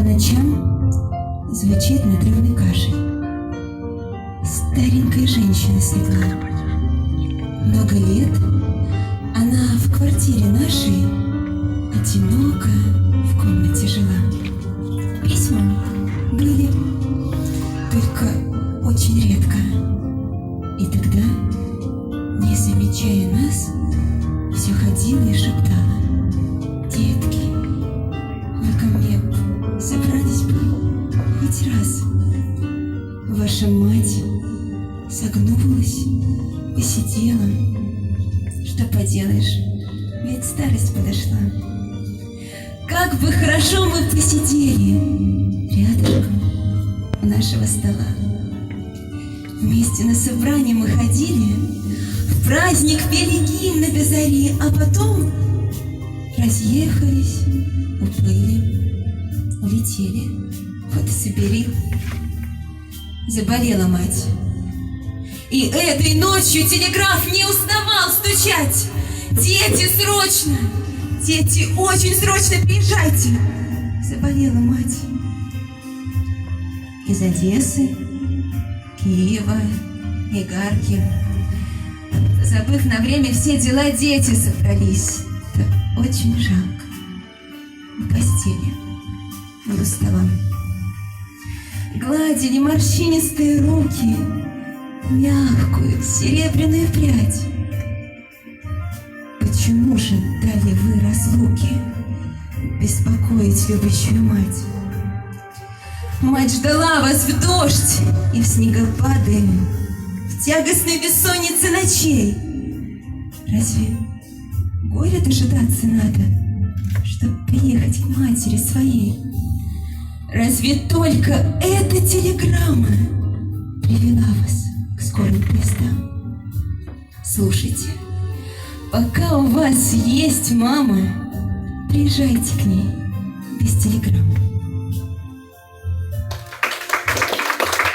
ночам звучит надрывный кашель. Старенькая женщина слегла. Много лет она в квартире нашей одиноко в комнате жила. Письма были, только очень редко. И тогда, не замечая нас, все ходила и шептала: «Детки, вы ко мне собрались бы хоть раз? Ваша мать согнулась, посидела. Что поделаешь, ведь старость подошла. Как бы хорошо мы посидели рядышком у нашего стола. Вместе на собрание мы ходили, в праздник пели гимн до зари, а потом разъехались, уплыли, улетели. Вот и собери». Заболела мать. И этой ночью телеграф не уставал стучать: «Дети, срочно! Дети, очень срочно приезжайте!» Заболела мать. Из Одессы, Киева, Игарки, забыв на время все дела, дети собрались. Это очень жалко. В постели, над столом гладили морщинистые руки мягкую серебряную прядь. Почему же дали вы разлуки беспокоить любящую мать? Мать ждала вас в дождь и в снегопады, в тягостной бессоннице ночей. Разве горя дожидаться надо, чтоб приехать к матери своей? Разве только эта телеграмма привела вас к скорым крестам? Слушайте, пока у вас есть мама, приезжайте к ней без телеграммы.